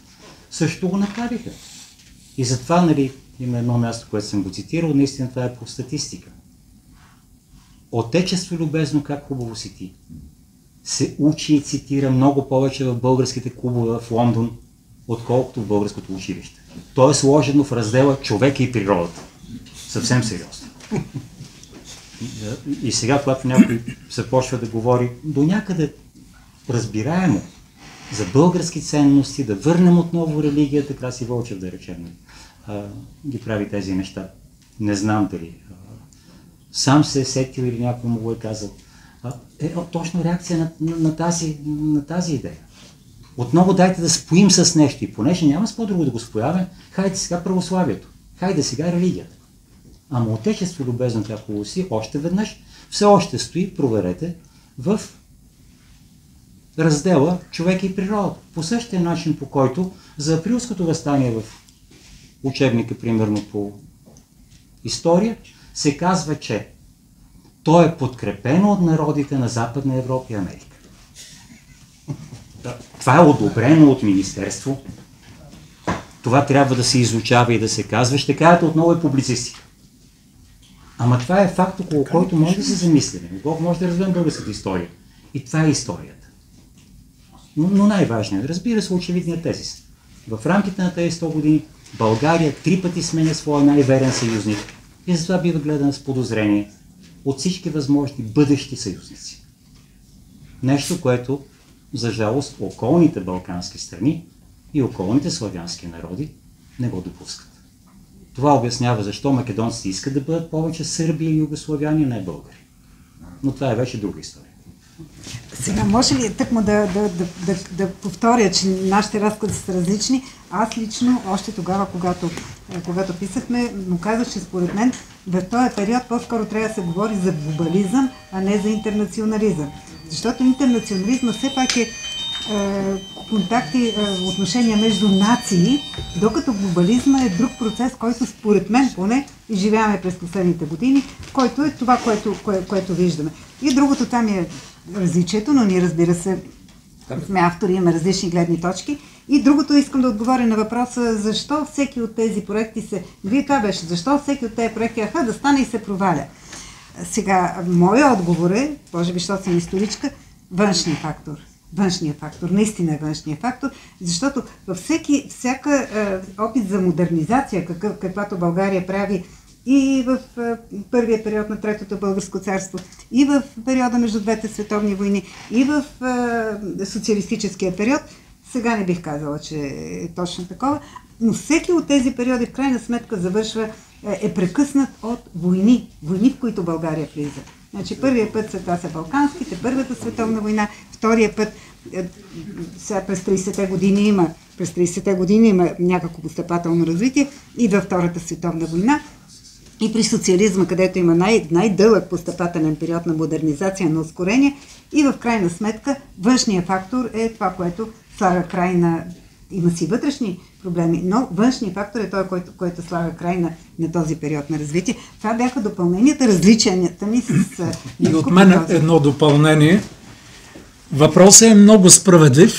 също го направиха. И затова, има едно място, което съм го цитирал, наистина това е по статистика. Отечество любезно, как хубаво си ти, се учи и цитира много повече в българските клубове в Лондон, отколкото в българското училище. То е сложено в раздела човека и природата. Съвсем сериозно. И сега, когато някой започва да говори до някъде разбираемо за български ценности, да върнем отново религията, Краси Вълчев, да речем, ги прави тези неща. Не знам дали. Сам се е сетил или някой му го е казал. Точно реакция на тази идея. Отново дайте да споим с нещо и понеже няма с по-друго да го спояваме, хайде сега православието, хайде сега религията. Ама отечество любезно тяхово си, още веднъж, все още стои, проверете, в раздела човек и природа. По същия начин, по който за априлското въстание в учебника, примерно по история, се казва, че то е подкрепено от народите на Западна Европа и Америка. Това е одобрено от министерство. Това трябва да се изучава и да се казва. Ще кажете, отново е публицистика. Ама това е факт, около който може да се замислим. Бог може да разберем българската история. И това е историята. Но най-важният, разбира се, очевидният тезис. В рамките на тези 100 години България 3 пъти сменя своя най-верен съюзник и затова бива гледана с подозрение от всички възможни бъдещи съюзници. Нещо, което, за жалост, околните балкански страни и околните славянски народи не го допускат. Това обяснява защо македонците искат да бъдат повече сърби и югославяни, не българи. Но това е вече друга история. Сега, може ли тъкмо да повторя, че нашите разкази са различни? Аз лично, още тогава, когато писахме, му казах, че според мен в този период по-скоро трябва да се говори за глобализъм, а не за интернационализъм. Защото интернационализма все пак е контакти, отношения между нации, докато глобализма е друг процес, който според мен поне изживяваме през последните години, който е това, което виждаме. И другото там е различието, но ние, разбира се, сме автори, имаме различни гледни точки. И другото искам да отговоря на въпроса, защо всеки от тези проекти Вие това беше, защо всеки от тези проекти да стане и се проваля. Сега, моят отговор е, може би, защото съм историчка, външния фактор. външния фактор. Наистина е външния фактор, защото във всяка опит за модернизация, каквато България прави и в първия период на Третото българско царство, и в периода между двете световни войни, и в социалистическия период, сега не бих казала, че е точно такова, но всеки от тези периоди в крайна сметка е прекъснат от войни, в които България влиза. Значи първият път това са Балканските, Първата световна война, втория път сега през 30-те години има някакво постъпателно развитие, идва Втората световна война и при социализма, където има най-дълъг постъпателен период на модернизация, на ускорение, и в крайна сметка външният фактор е това, което слага край на... Има си вътрешни проблеми, но външният фактор е той, който слага край на този период на развитие. Това бяха допълненията, различията ни с... И от мен едно допълнение. Въпросът е много справедлив.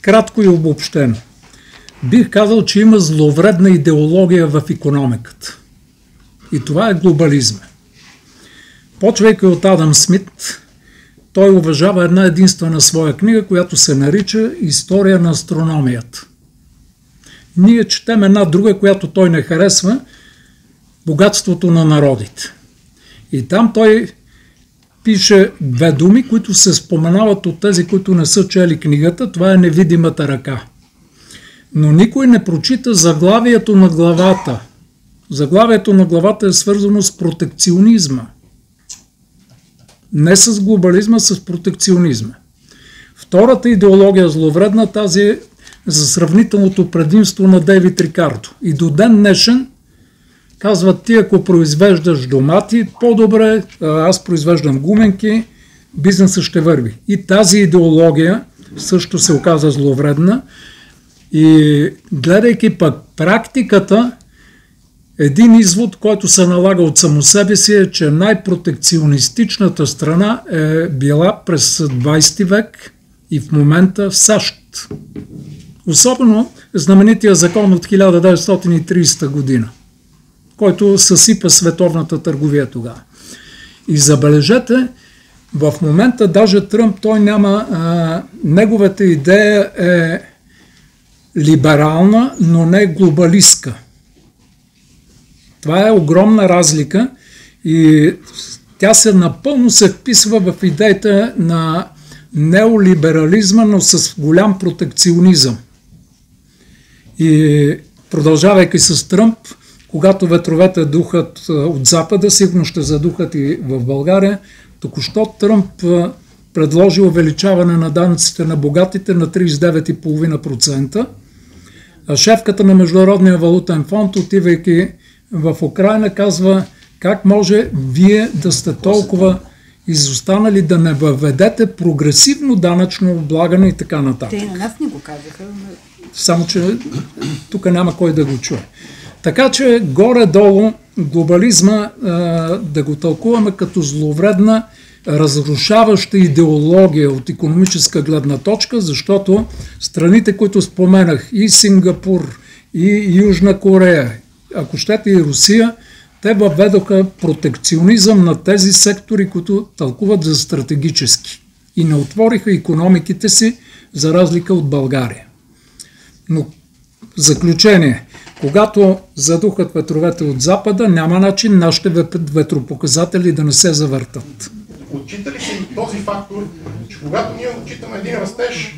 Кратко и обобщено. Бих казал, че има зловредна идеология в икономиката. И това е глобализма. Почвайки от Адам Смит, той уважава една единствена своя книга, която се нарича История на астрономията. Ние четем една друга, която той не харесва, Богатството на народите. И там той пише две думи, които се споменават от тези, които не са чели книгата. Това е невидимата ръка. Но никой не прочита заглавието на главата. Заглавието на главата е свързано с протекционизма. Не с глобализма, с протекционизма. Втората идеология зловредна, тази е за сравнителното предимство на Дейвид Рикардо. И до ден днешен казват: ти ако произвеждаш домати, по-добре, аз произвеждам гуменки, бизнесът ще върви. И тази идеология също се оказа зловредна. И гледайки пък практиката, един извод, който се налага от само себе си, е, че най-протекционистичната страна е била през 20 век и в момента в САЩ. Особено знаменития закон от 1930 година, който съсипа световната търговия тогава. И забележете, в момента даже Тръмп, той няма... неговата идея е либерална, но не глобалистка. Това е огромна разлика и тя напълно се вписва в идеята на неолиберализма, но с голям протекционизъм. И продължавайки с Тръмп, когато ветровете духат от Запада, сигурно ще задухат и в България, току-що Тръмп предложи увеличаване на данъците на богатите на 39,5%, а шефката на Международния валутен фонд, отивайки в Украйна, казва: как може вие да сте толкова изостанали да не въведете прогресивно данъчно облагане и така нататък. Те и на нас не го казаха. Само че тук няма кой да го чуе. Така че горе-долу глобализма да го тълкуваме като зловредна, разрушаваща идеология от икономическа гледна точка, защото страните, които споменах, и Сингапур, и Южна Корея, ако щете и Русия, те въведоха протекционизъм на тези сектори, които тълкуват за стратегически и не отвориха икономиките си, за разлика от България. Но в заключение, когато задухат ветровете от Запада, няма начин нашите ветропоказатели да не се завъртат. Отчита ли се този фактор, че когато ние отчитаме един растеж,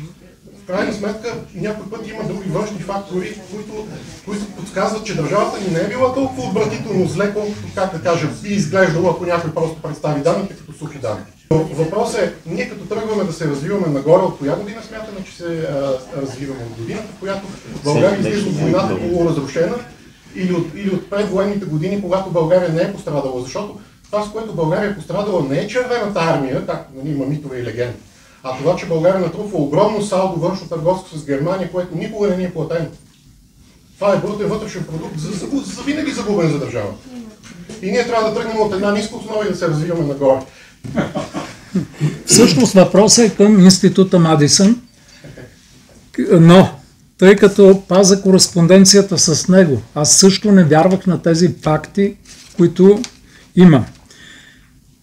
в крайна сметка някой път има други външни фактори, които подсказват, че държавата ни не е била толкова отвратително зле, колкото, как да кажем, би изглеждало, ако някой просто представи данните като сухи данни. Но въпросът е, ние като тръгваме да се развиваме нагоре, от коя година смятаме, че се развиваме? От годината, в която България излиза от войната полуразрушена, или от предвоенните години, когато България не е пострадала? Защото това, с което България е пострадала, не е червената армия, както има митове и легенди, а това, че България натрупва огромно салдо външно търговско с Германия, което никога не ни е платено. Това е брутен вътрешен продукт, за винаги загубен за държавата. И ние трябва да тръгнем от една ниска основа и да се развиваме нагоре. Всъщност въпросът е към института Мадисън, но тъй като паза кореспонденцията с него, аз също не вярвах на тези факти, които има.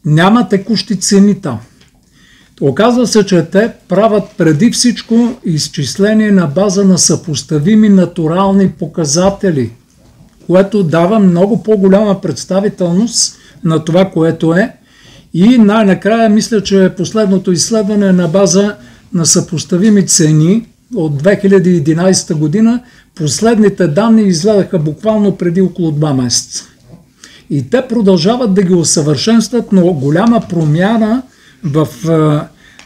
няма текущи цени там. Оказва се, че те правят преди всичко изчисление на база на съпоставими натурални показатели, което дава много по-голяма представителност на това, което е. И най-накрая мисля, че последното изследване е на база на съпоставими цени от 2011 година. Последните данни изгледаха буквално преди около 2 месеца. И те продължават да ги усъвършенстват, но голяма промяна в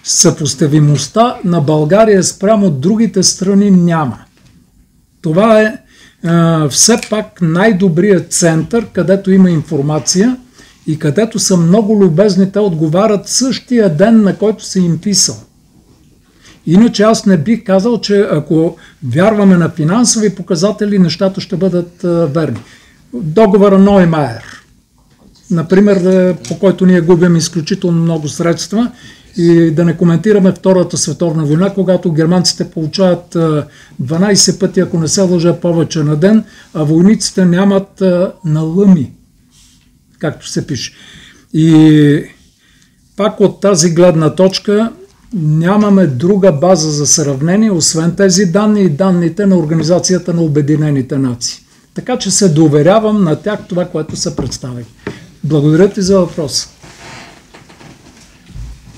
съпоставимостта на България спрямо от другите страни няма. Това е все пак най-добрият център, където има информация и където са много любезни, те отговарят същия ден, на който си им писал. Иначе аз не бих казал, че ако вярваме на финансови показатели, нещата ще бъдат верни. Договора Ноймайер, например, по който ние губим изключително много средства, и да не коментираме Втората световна война, когато германците получават 12 пъти, ако не се лъжа, повече на ден, а войниците нямат налъми, както се пише. И пак от тази гледна точка нямаме друга база за сравнение, освен тези данни и данните на Организацията на Обединените нации. Така че се доверявам на тях това, което са представили. Благодаря ти за въпроса.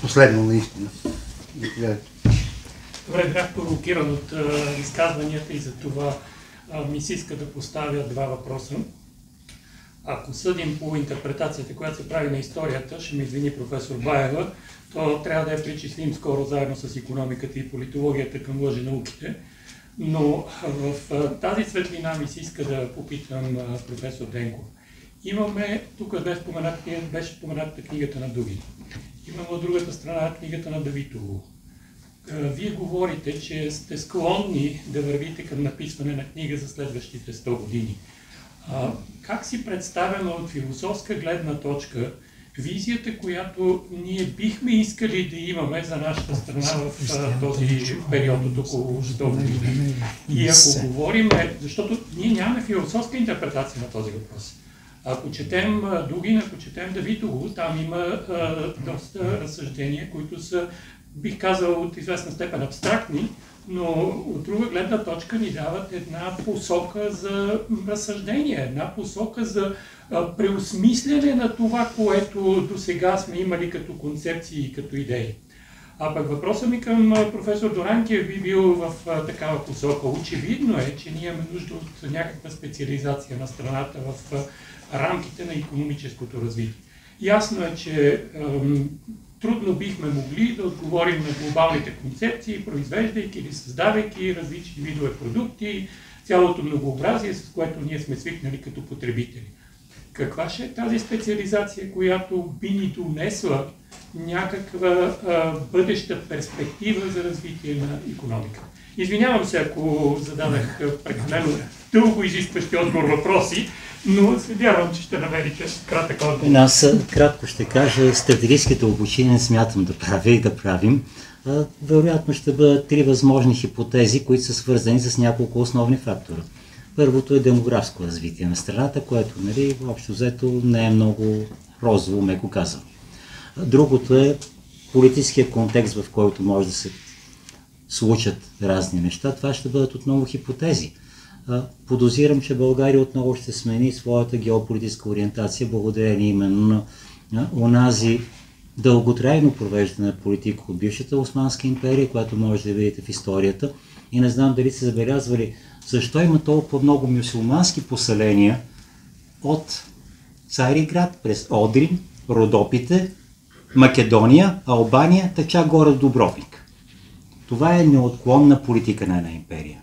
Последно, наистина. Добре, бях провокиран от изказванията и за това ми се иска да поставя 2 въпроса. Ако съдим по интерпретацията, която се прави на историята, ще ме извини професор Баева, то трябва да я причислим скоро заедно с икономиката и политологията към лъженауките. Но в тази светлина ми се иска да попитам професор Денков. Имаме, тук беше спомената книгата на Дугин. Имаме от другата страна книгата на Давитово. Вие говорите, че сте склонни да вървите към написване на книга за следващите 100 години. Как си представяме от философска гледна точка визията, която ние бихме искали да имаме за нашата страна в този период от около 100 години? И ако говорим, защото ние нямаме философска интерпретация на този въпрос. Ако четем Дугин, ако четем Давитово, там има доста разсъждения, които са, бих казал, от известна степен абстрактни, но от друга гледна точка ни дават една посока за разсъждение, една посока за преосмислене на това, което до сега сме имали като концепции и като идеи. А пък въпросът ми към професор Доранкиев би бил в такава посока. Очевидно е, че ние имаме нужда от някаква специализация на страната в рамките на икономическото развитие. Ясно е, че трудно бихме могли да отговорим на глобалните концепции, произвеждайки или създавайки различни видове продукти, цялото многообразие, с което ние сме свикнали като потребители. Каква ще е тази специализация, която би ни донесла някаква бъдеща перспектива за развитие на икономика? Извинявам се, ако зададах прекалено дълго изискващи отговор въпроси, но се вярвам, че ще намерите кратък отговор. Аз кратко ще кажа, стратегическите обучения не смятам да правя и да правим. Вероятно ще бъдат 3 възможни хипотези, които са свързани с няколко основни фактора. Първото е демографско развитие на страната, което, общо взето не е много розово, меко казано. Другото е политическия контекст, в който може да се случат разни неща. Това ще бъдат отново хипотези. Подозирам, че България отново ще смени своята геополитическа ориентация, благодарение именно на онази дълготрайно провеждана политика от бившата Османска империя, която може да видите в историята. И не знам дали сте забелязвали защо има толкова много мюсюлмански поселения от Цариград през Одрин, Родопите, Македония, Албания, тъча горе до Дубровник. Това е неотклонна политика на една империя,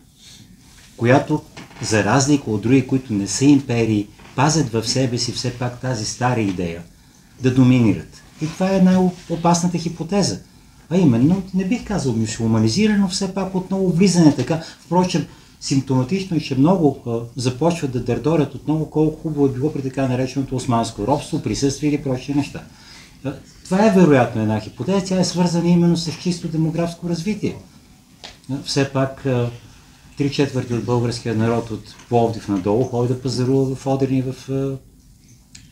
която, за разлика от други, които не са империи, пазят в себе си все пак тази стара идея да доминират. И това е най-опасната хипотеза. А именно, не бих казал мюсюлманизиране, но все пак отново влизане така. Впрочем, симптоматично е, че много започват да дърдорят отново колко хубаво е било при така нареченото османско робство, присъствие или прочие неща. Това е вероятно една хипотеза, тя е свързана именно с чисто демографско развитие. Все пак 3/4 от българския народ от Пловдив надолу ходи да пазарува в Одрин и в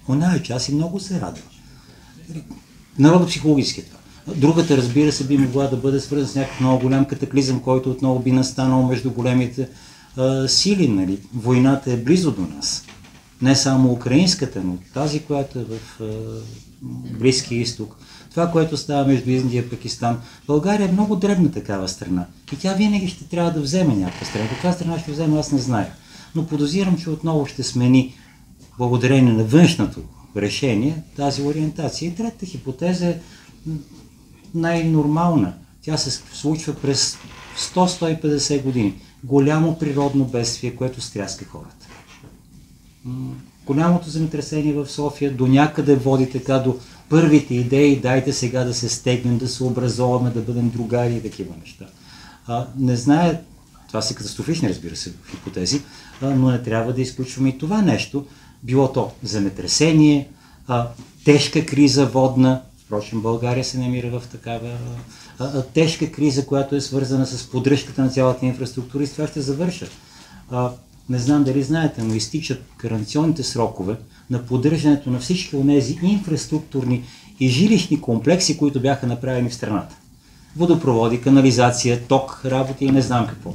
оная част и много се радва. Народопсихологически това. Другата, разбира се, би могла да бъде свързана с някакъв много голям катаклизъм, който отново би настанал между големите сили. Нали. Войната е близо до нас. Не само украинската, но тази, която е в Близкия изток. Това, което става между Индия и Пакистан. България е много дребна такава страна. И тя винаги ще трябва да вземе някаква страна. Каква страна ще вземе, аз не знае. Но подозирам, че отново ще смени, благодарение на външното решение, тази ориентация. И третата хипотеза е най-нормална. Тя се случва през 100-150 години. Голямо природно бедствие, което стряска хората. Голямото земетресение в София до някъде води така до първите идеи, дайте сега да се стегнем, да се образоваме, да бъдем другари и такива неща. Не знае, това са катастрофични, разбира се, хипотези, но не трябва да изключваме и това нещо. Било то земетресение, тежка криза водна, впрочем България се намира в такава тежка криза, която е свързана с поддръжката на цялата инфраструктура и с това ще завърша. Не знам дали знаете, но изтичат гаранционните срокове на поддържането на всички онези инфраструктурни и жилищни комплекси, които бяха направени в страната. Водопроводи, канализация, ток, работи и не знам какво.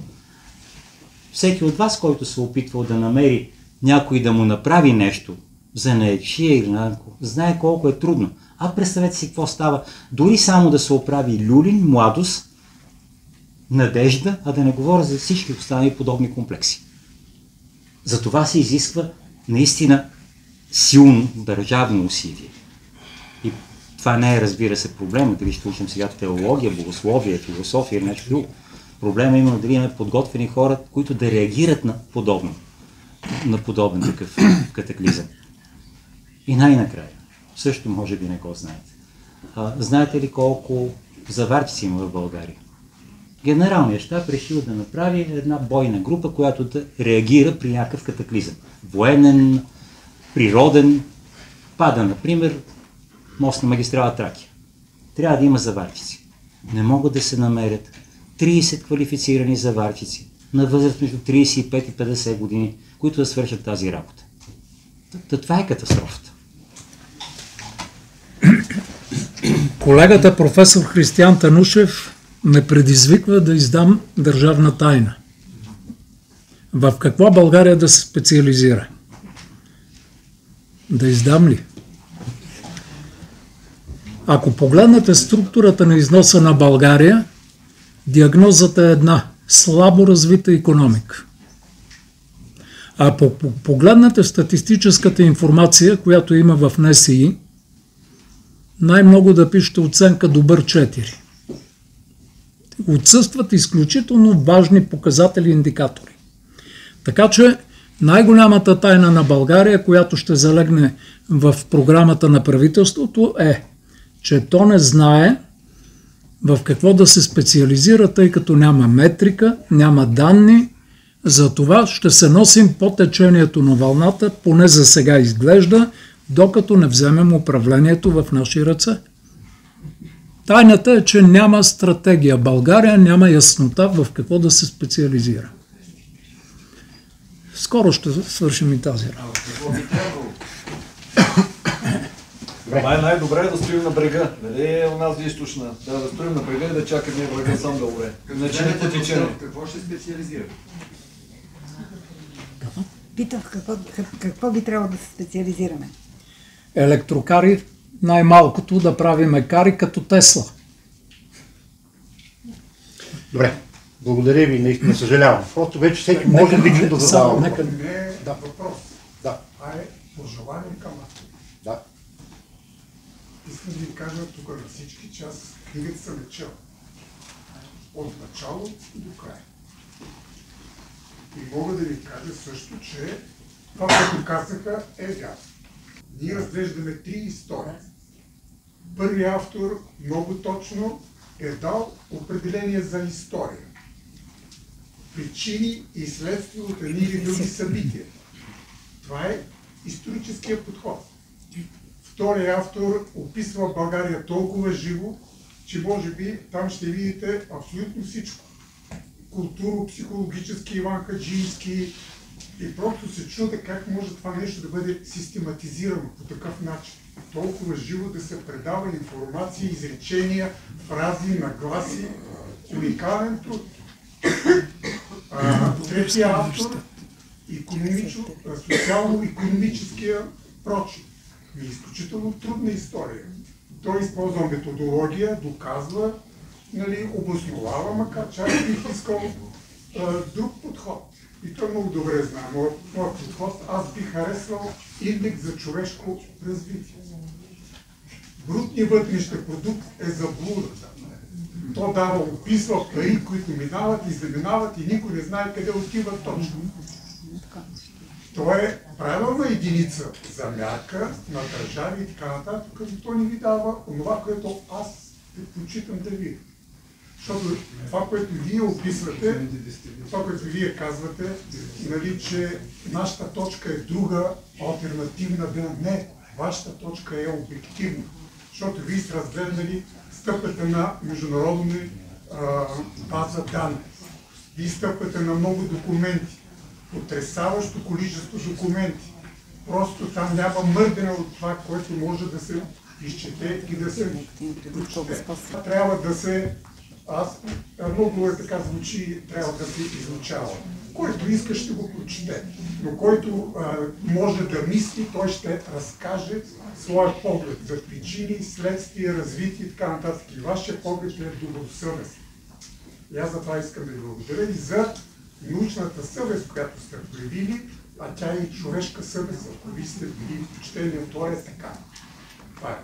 Всеки от вас, който се опитвал да намери някой да му направи нещо, за наечия или някакво, знае колко е трудно. Представете си какво става. Дори само да се оправи люлин, младост, надежда, да не говоря за всички останали подобни комплекси. За това се изисква наистина силно държавно усилие. И това не е, разбира се, проблема, дали ще учим сега теология, богословие, философия или нещо друго. Проблема е именно дали имаме подготвени хора, които да реагират на подобен такъв катаклизъм. И най-накрая, също може би не го знаете. Знаете ли колко заварчици има в България? Генералният щаб решил да направи една бойна група, която да реагира при някакъв катаклизъм. Военен, природен, пада, например, мост на магистрала Тракия. Трябва да има заварчици. Не могат да се намерят 30 квалифицирани заварчици на възраст между 35 и 50 години, които да свършат тази работа. Това е катастрофата. Колегата професор Християн Танушев ме предизвиква да издам държавна тайна. В какво България да се специализира? Да издам ли? Ако погледнете структурата на износа на България, диагнозата е една – слабо развита икономика. Ако погледнете статистическата информация, която има в НСИ, най-много да пишете оценка добър 4. Отсъстват изключително важни показатели и индикатори. Така че най-голямата тайна на България, която ще залегне в програмата на правителството е, че то не знае в какво да се специализира, тъй като няма метрика, няма данни. За това ще се носим по течението на вълната, поне за сега изглежда, докато не вземем управлението в наши ръце. Тайната е, че няма стратегия. България няма яснота в какво да се специализира. Скоро ще свършим и тази работа. Най-добре е да стоим на брега. Нали у нас източна? Да стоим на брега и да чакаме врага сам да умре. Иначе не потечене. Какво ще специализира? Питах какво би трябвало да се специализираме. Електрокари, най-малкото да правиме кари като Тесла. Добре, благодаря ви, наистина съжалявам. Просто вече всеки може лично да задава въпрос. Не е въпрос, а е пожелание към автора. Да. Искам да ви кажа тук на всички, че аз книгата съм е чел. От начало до край. И мога да ви кажа също, че това, което казаха, е вярно. Ние разглеждаме 3 истории. Първият автор много точно е дал определение за история. Причини и следствия от едни или други събития. Това е историческия подход. Вторият автор описва България толкова живо, че може би там ще видите абсолютно всичко. Културо-психологически, Иван Хаджийски и просто се чуда как може това нещо да бъде систематизирано по такъв начин. толкова живо да се предава информация, изречения, фрази, нагласи, уникален труд. Третия автор, социално-икономическия прочит. Изключително трудна история. Той използва методология, доказва, обосновава, макар че аз бих искал друг подход. И той много добре знае. Моят подход, аз бих харесвал индекс за човешко развитие. Брутният вътрешен продукт е заблуда. То описва пари, които минават и заминават и никой не знае къде отива точно. То е правилна единица за мярка на държави и така нататък, като то не ви дава онова, което аз предпочитам да видя. Защото това, което вие описвате, това, което вие казвате, че нашата точка е друга, алтернативна, не, вашата точка е обективна. Защото вие сте разгледали стъпката на международна база данни. Вие стъпката на много документи. Потресаващо количество документи. Просто там няма мърдане от това, което може да се изчете и да се прочете. Трябва да се... много така звучи, трябва да се изучава. Който иска, ще го прочете. Но който може да мисли, той ще разкаже своя поглед за причини, следствия, развитие и така нататък. И вашия поглед е добросъвестен. И аз за това искам да ви благодаря и за научната съвест, която сте проявили, а тя е и човешка съвест, ако ви сте били почтени, това е така. Това е.